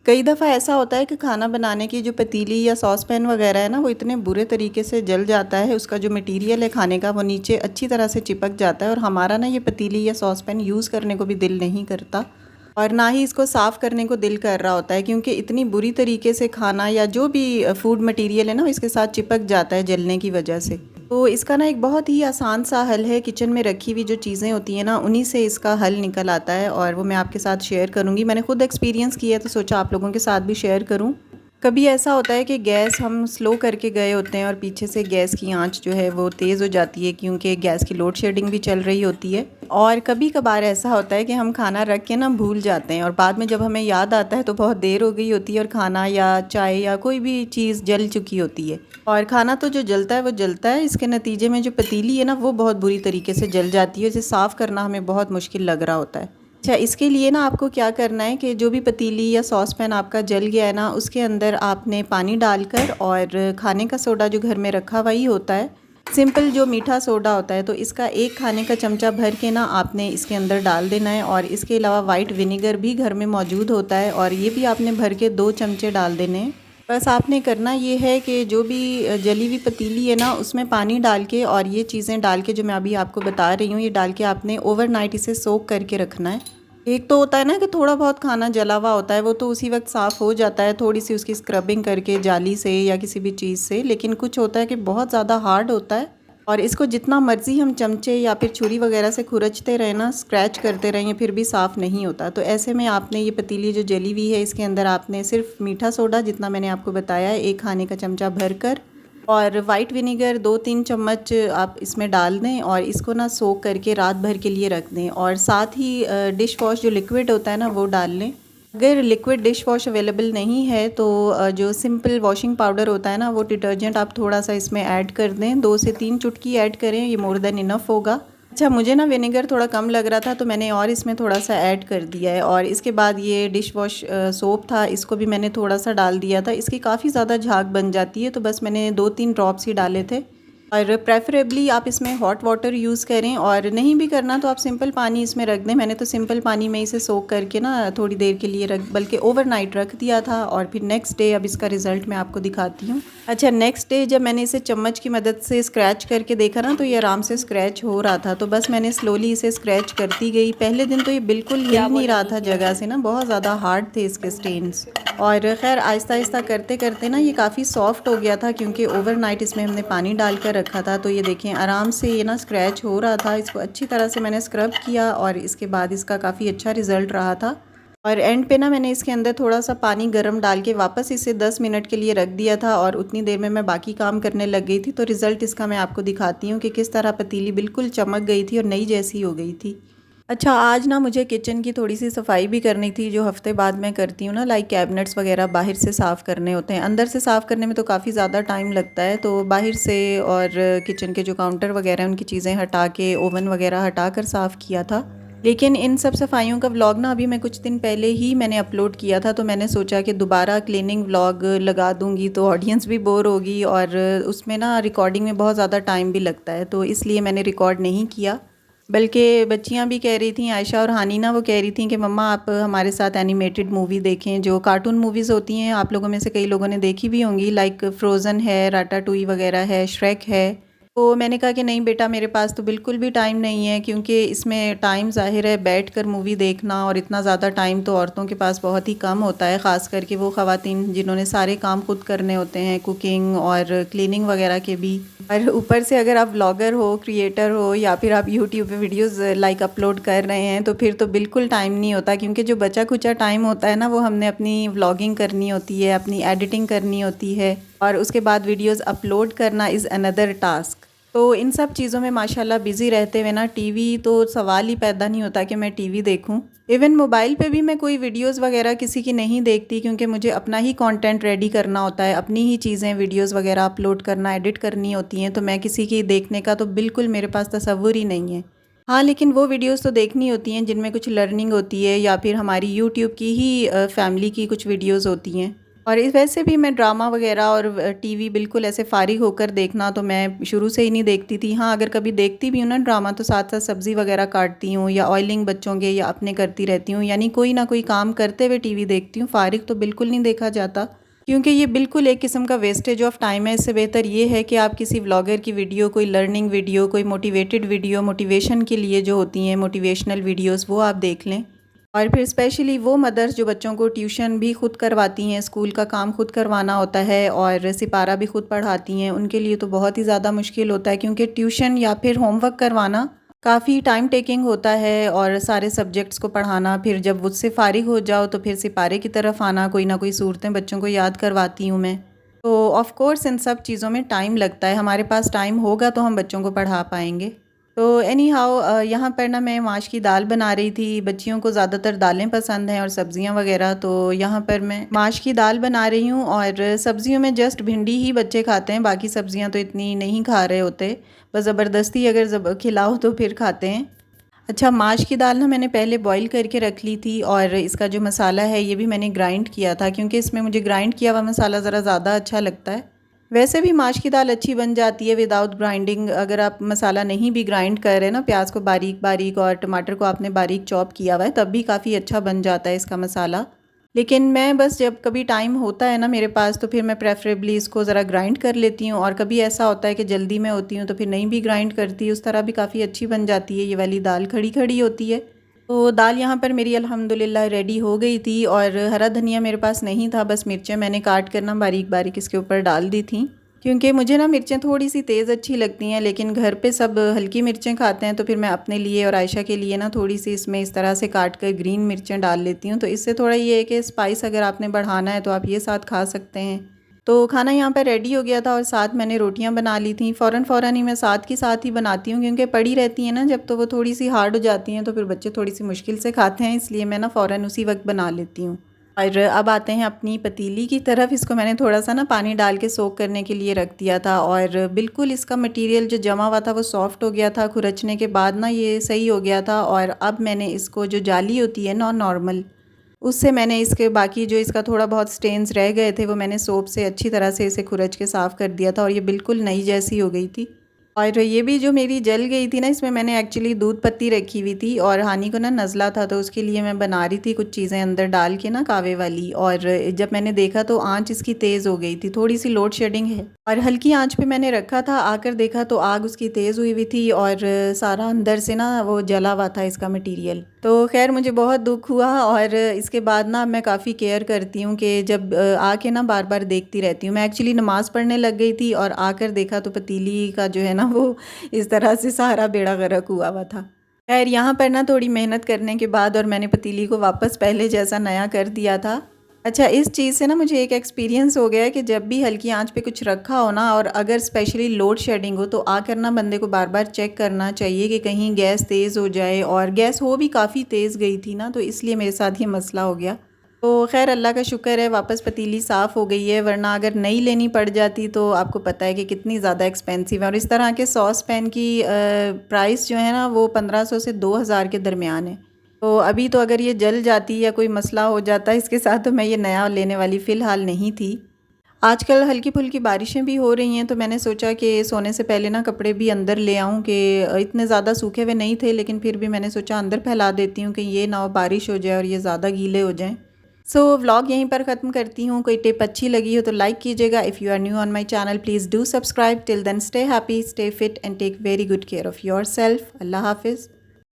कई दफ़ा ऐसा होता है कि खाना बनाने की जो पतीली या सॉस पैन वगैरह है ना, वो इतने बुरे तरीके से जल जाता है, उसका जो मटेरियल है खाने का वो नीचे अच्छी तरह से चिपक जाता है और हमारा ना ये पतीली या सॉस पैन यूज़ करने को भी दिल नहीं करता और ना ही इसको साफ़ करने को दिल कर रहा होता है, क्योंकि इतनी बुरी तरीके से खाना या जो भी फूड मटेरियल है ना, इसके साथ चिपक जाता है जलने की वजह से। तो इसका ना एक बहुत ही आसान सा हल है, किचन में रखी हुई जो चीज़ें होती हैं ना, उन्हीं से इसका हल निकल आता है और वो मैं आपके साथ शेयर करूँगी। मैंने खुद एक्सपीरियंस किया है तो सोचा आप लोगों के साथ भी शेयर करूँ। कभी ऐसा होता है कि गैस हम स्लो करके गए होते हैं और पीछे से गैस की आंच जो है वो तेज़ हो जाती है, क्योंकि गैस की लोड शेडिंग भी चल रही होती है। और कभी कभार ऐसा होता है कि हम खाना रख के ना भूल जाते हैं और बाद में जब हमें याद आता है तो बहुत देर हो गई होती है और खाना या चाय या कोई भी चीज़ जल चुकी होती है। और खाना तो जो जलता है वो जलता है, इसके नतीजे में जो पतीली है ना वो बहुत बुरी तरीके से जल जाती है, इसे साफ़ करना हमें बहुत मुश्किल लग रहा होता है। अच्छा, इसके लिए ना आपको क्या करना है कि जो भी पतीली या सॉस पैन आपका जल गया है ना, उसके अंदर आपने पानी डालकर और खाने का सोडा जो घर में रखा हुआ ही होता है, सिंपल जो मीठा सोडा होता है, तो इसका एक खाने का चमचा भर के ना आपने इसके अंदर डाल देना है। और इसके अलावा वाइट विनेगर भी घर में मौजूद होता है और ये भी आपने भर के 2 चमचे डाल देने हैं। बस आपने करना ये है कि जो भी जली हुई पतीली है ना, उसमें पानी डाल के और ये चीज़ें डाल के जो मैं अभी आपको बता रही हूँ, ये डाल के आपने ओवरनाइट इसे सोक करके रखना है। एक तो होता है ना कि थोड़ा बहुत खाना जला हुआ होता है, वो तो उसी वक्त साफ़ हो जाता है थोड़ी सी उसकी स्क्रबिंग करके जाली से या किसी भी चीज़ से, लेकिन कुछ होता है कि बहुत ज़्यादा हार्ड होता है और इसको जितना मर्ज़ी हम चमचे या फिर छुरी वगैरह से खुरचते रहें ना, स्क्रैच करते रहें, फिर भी साफ़ नहीं होता। तो ऐसे में आपने ये पतीली जो जली हुई है, इसके अंदर आपने सिर्फ मीठा सोडा जितना मैंने आपको बताया है, 1 खाने का चमचा भर कर और वाइट विनेगर 2-3 चम्मच आप इसमें डाल दें और इसको ना सोक करके रात भर के लिए रख दें। और साथ ही डिश वॉश जो लिक्विड होता है ना वो डाल लें। अगर लिक्विड डिश वॉश अवेलेबल नहीं है तो जो सिंपल वॉशिंग पाउडर होता है ना, वो डिटर्जेंट आप थोड़ा सा इसमें ऐड कर दें, 2 से 3 चुटकी ऐड करें, ये मोर देन इनफ होगा। अच्छा, मुझे ना विनेगर थोड़ा कम लग रहा था तो मैंने और इसमें थोड़ा सा ऐड कर दिया है। और इसके बाद ये डिश वॉश सोप था, इसको भी मैंने थोड़ा सा डाल दिया था। इसकी काफ़ी ज़्यादा झाग बन जाती है, तो बस मैंने 2-3 ड्रॉप्स ही डाले थे। और प्रेफरेबली आप इसमें हॉट वाटर यूज़ करें और नहीं भी करना तो आप सिंपल पानी इसमें रख दें। मैंने तो सिंपल पानी में इसे सोक करके ना थोड़ी देर के लिए बल्कि ओवरनाइट रख दिया था और फिर नेक्स्ट डे अब इसका रिज़ल्ट मैं आपको दिखाती हूँ। अच्छा, नेक्स्ट डे जब मैंने इसे चम्मच की मदद से स्क्रैच करके देखा ना, तो ये आराम से स्क्रैच हो रहा था, तो बस मैंने स्लोली इसे स्क्रैच करती गई। पहले दिन तो ये बिल्कुल हिल नहीं रहा था जगह से ना, बहुत ज़्यादा हार्ड थे इसके स्टेन्स। और ख़ैर आहिस्ता आहिस्ता करते करते ना ये काफ़ी सॉफ्ट हो गया था, क्योंकि ओवरनाइट इसमें हमने पानी डाल कर रखा था। तो ये देखें आराम से ये ना स्क्रैच हो रहा था। इसको अच्छी तरह से मैंने स्क्रब किया और इसके बाद इसका काफ़ी अच्छा रिज़ल्ट रहा था। और एंड पे ना मैंने इसके अंदर थोड़ा सा पानी गर्म डाल के वापस इसे 10 मिनट के लिए रख दिया था और उतनी देर में मैं बाकी काम करने लग गई थी। तो रिज़ल्ट इसका मैं आपको दिखाती हूँ कि किस तरह पतीली बिल्कुल चमक गई थी और नई जैसी हो गई थी। अच्छा, आज ना मुझे किचन की थोड़ी सी सफाई भी करनी थी, जो हफ्ते बाद मैं करती हूँ ना, लाइक कैबिनेट्स वगैरह बाहर से साफ़ करने होते हैं। अंदर से साफ़ करने में तो काफ़ी ज़्यादा टाइम लगता है, तो बाहर से और किचन के जो काउंटर वगैरह हैं उनकी चीज़ें हटा के, ओवन वगैरह हटा कर साफ़ किया था। लेकिन इन सब सफाइयों का व्लॉग ना अभी मैं कुछ दिन पहले ही मैंने अपलोड किया था, तो मैंने सोचा कि दोबारा क्लीनिंग व्लॉग लगा दूंगी तो ऑडियंस भी बोर होगी और उसमें ना रिकॉर्डिंग में बहुत ज़्यादा टाइम भी लगता है, तो इसलिए मैंने रिकॉर्ड नहीं किया। बल्कि बच्चियां भी कह रही थी, आयशा और हानिना, वो कह रही थी कि मम्मा आप हमारे साथ एनिमेटेड मूवी देखें, जो कार्टून मूवीज़ होती हैं, आप लोगों में से कई लोगों ने देखी भी होंगी, लाइक फ्रोज़न है, राटाटूई वगैरह है, श्रेक है। तो मैंने कहा कि नहीं बेटा, मेरे पास तो बिल्कुल भी टाइम नहीं है, क्योंकि इसमें टाइम ज़ाहिर है बैठकर मूवी देखना, और इतना ज़्यादा टाइम तो औरतों के पास बहुत ही कम होता है, ख़ास करके वो ख़वातीन जिन्होंने सारे काम खुद करने होते हैं, कुकिंग और क्लीनिंग वगैरह के भी। और ऊपर से अगर आप ब्लॉगर हो, क्रिएटर हो, या फिर आप यूट्यूब पे वीडियोस लाइक अपलोड कर रहे हैं, तो फिर तो बिल्कुल टाइम नहीं होता, क्योंकि जो बचा खुचा टाइम होता है ना, वो हमने अपनी व्लॉगिंग करनी होती है, अपनी एडिटिंग करनी होती है, और उसके बाद वीडियोस अपलोड करना इज़ अनदर टास्क। तो इन सब चीज़ों में माशाल्लाह बिज़ी रहते हुए ना टीवी तो सवाल ही पैदा नहीं होता कि मैं टीवी देखूं। इवन मोबाइल पे भी मैं कोई वीडियोस वगैरह किसी की नहीं देखती, क्योंकि मुझे अपना ही कंटेंट रेडी करना होता है, अपनी ही चीज़ें वीडियोस वगैरह अपलोड करना, एडिट करनी होती हैं, तो मैं किसी की देखने का तो बिल्कुल मेरे पास तसव्वुर ही नहीं है। हाँ, लेकिन वो वीडियोस तो देखनी होती हैं जिनमें कुछ लर्निंग होती है, या फिर हमारी यूट्यूब की ही फैमिली की कुछ वीडियोज़ होती हैं। और इस वैसे भी मैं ड्रामा वगैरह और टीवी बिल्कुल ऐसे फ़ारिग होकर देखना तो मैं शुरू से ही नहीं देखती थी। हाँ, अगर कभी देखती भी हूँ ना ड्रामा तो साथ-साथ सब्ज़ी वगैरह काटती हूँ या ऑयलिंग बच्चों के या अपने करती रहती हूँ। यानी कोई ना कोई काम करते हुए टीवी देखती हूँ, फ़ारिग तो बिल्कुल नहीं देखा जाता। क्योंकि ये बिल्कुल एक किस्म का वेस्टेज ऑफ टाइम है। इससे बेहतर ये है कि आप किसी व्लॉगर की वीडियो, कोई लर्निंग वीडियो, कोई मोटिवेटेड वीडियो, मोटिवेशन के लिए जो होती हैं मोटिवेशनल वीडियोज़ वो आप देख लें। और फिर स्पेशली वो मदर्स जो बच्चों को ट्यूशन भी खुद करवाती हैं, स्कूल का काम खुद करवाना होता है और सिपारा भी खुद पढ़ाती हैं, उनके लिए तो बहुत ही ज़्यादा मुश्किल होता है क्योंकि ट्यूशन या फिर होमवर्क करवाना काफ़ी टाइम टेकिंग होता है और सारे सब्जेक्ट्स को पढ़ाना, फिर जब उससे फ़ारिग हो जाओ तो फिर सिपारे की तरफ आना, कोई ना कोई सूरतें बच्चों को याद करवाती हूँ मैं। तो ऑफ़ कोर्स इन सब चीज़ों में टाइम लगता है, हमारे पास टाइम होगा तो हम बच्चों को पढ़ा पाएंगे। तो एनी हाउ यहाँ पर ना मैं माश की दाल बना रही थी। बच्चियों को ज़्यादातर दालें पसंद हैं और सब्ज़ियाँ वगैरह, तो यहाँ पर मैं माश की दाल बना रही हूँ। और सब्ज़ियों में जस्ट भिंडी ही बच्चे खाते हैं, बाकी सब्ज़ियाँ तो इतनी नहीं खा रहे होते। बस ज़बरदस्ती अगर खिलाओ तो फिर खाते हैं। अच्छा, माश की दाल ना मैंने पहले बॉईल करके रख ली थी और इसका जो मसाला है ये भी मैंने ग्राइंड किया था क्योंकि इसमें मुझे ग्राइंड किया हुआ मसाला ज़रा ज़्यादा अच्छा लगता है। वैसे भी माश की दाल अच्छी बन जाती है विदाउट ग्राइंडिंग। अगर आप मसाला नहीं भी ग्राइंड कर रहे हैं ना, प्याज को बारीक बारीक और टमाटर को आपने बारीक चॉप किया हुआ है, तब भी काफ़ी अच्छा बन जाता है इसका मसाला। लेकिन मैं बस जब कभी टाइम होता है ना मेरे पास तो फिर मैं प्रेफरेबली इसको ज़रा ग्राइंड कर लेती हूँ, और कभी ऐसा होता है कि जल्दी में होती हूँ तो फिर नहीं भी ग्राइंड करती, उस तरह भी काफ़ी अच्छी बन जाती है। ये वाली दाल खड़ी खड़ी होती है। तो दाल यहाँ पर मेरी अल्हम्दुलिल्लाह रेडी हो गई थी और हरा धनिया मेरे पास नहीं था, बस मिर्चें मैंने काट कर ना बारीक बारीक इसके ऊपर डाल दी थी क्योंकि मुझे ना मिर्चें थोड़ी सी तेज़ अच्छी लगती हैं, लेकिन घर पे सब हल्की मिर्चें खाते हैं तो फिर मैं अपने लिए और आयशा के लिए ना थोड़ी सी इसमें इस तरह से काट कर ग्रीन मिर्चें डाल लेती हूँ। तो इससे थोड़ा ये है कि स्पाइस अगर आपने बढ़ाना है तो आप ये साथ खा सकते हैं। तो खाना यहाँ पर रेडी हो गया था और साथ मैंने रोटियां बना ली थी। फ़ौरन फ़ौरन ही मैं साथ की साथ ही बनाती हूँ क्योंकि पड़ी रहती हैं ना जब, तो वो थोड़ी सी हार्ड हो जाती हैं तो फिर बच्चे थोड़ी सी मुश्किल से खाते हैं, इसलिए मैं ना फ़ौरन उसी वक्त बना लेती हूँ। और अब आते हैं अपनी पतीली की तरफ। इसको मैंने थोड़ा सा ना पानी डाल के सोक करने के लिए रख दिया था और बिल्कुल इसका मटेरियल जो जमा हुआ था वो सॉफ्ट हो गया था। खुरचने के बाद ना ये सही हो गया था। और अब मैंने इसको, जो जाली होती है नॉन नॉर्मल, उससे मैंने इसके बाकी जो इसका थोड़ा बहुत स्टेन्स रह गए थे वो मैंने सोप से अच्छी तरह से इसे खुरच के साफ़ कर दिया था और ये बिल्कुल नई जैसी हो गई थी। और ये भी जो मेरी जल गई थी ना, इसमें मैंने एक्चुअली दूध पत्ती रखी हुई थी और हानी को ना नज़ला था तो उसके लिए मैं बना रही थी कुछ चीज़ें अंदर डाल के ना कावे वाली। और जब मैंने देखा तो आंच इसकी तेज़ हो गई थी, थोड़ी सी लोड शेडिंग है और हल्की आंच पे मैंने रखा था। आकर देखा तो आग उसकी तेज़ हुई हुई थी और सारा अंदर से ना वो जला हुआ था इसका मटीरियल। तो खैर मुझे बहुत दुख हुआ और इसके बाद ना मैं काफ़ी केयर करती हूँ कि जब आके ना बार बार देखती रहती हूँ। मैं एक्चुअली नमाज़ पढ़ने लग गई थी और आकर देखा तो पतीली का जो है ना वो इस तरह से सारा बेड़ा गर्क हुआ हुआ था। खैर यहाँ पर ना थोड़ी मेहनत करने के बाद और मैंने पतीली को वापस पहले जैसा नया कर दिया था। अच्छा, इस चीज़ से ना मुझे एक एक्सपीरियंस हो गया है कि जब भी हल्की आंच पे कुछ रखा हो ना और अगर स्पेशली लोड शेडिंग हो तो आकर ना बंदे को बार बार चेक करना चाहिए कि कहीं गैस तेज़ हो जाए। और गैस हो भी काफ़ी तेज़ गई थी ना, तो इसलिए मेरे साथ ये मसला हो गया। तो खैर अल्लाह का शुक्र है वापस पतीली साफ़ हो गई है, वरना अगर नई लेनी पड़ जाती तो आपको पता है कि कितनी ज़्यादा एक्सपेंसिव है। और इस तरह के सॉस पैन की प्राइस जो है ना वो 1500 से 2000 के दरमियान है। तो अभी तो अगर ये जल जाती या कोई मसला हो जाता इसके साथ तो मैं ये नया लेने वाली फ़िलहाल नहीं थी। आजकल हल्की फुल्की बारिशें भी हो रही हैं तो मैंने सोचा कि सोने से पहले ना कपड़े भी अंदर ले आऊं, कि इतने ज़्यादा सूखे हुए नहीं थे लेकिन फिर भी मैंने सोचा अंदर फैला देती हूँ कि ये ना हो बारिश हो जाए और ये ज़्यादा गीले हो जाएं। सो व्लॉग यहीं पर ख़त्म करती हूँ। कोई टिप अच्छी लगी हो तो लाइक कीजिएगा। If you are new on my channel please do subscribe. Till then stay happy, stay fit and take very good care of your self. अल्लाह हाफिज़।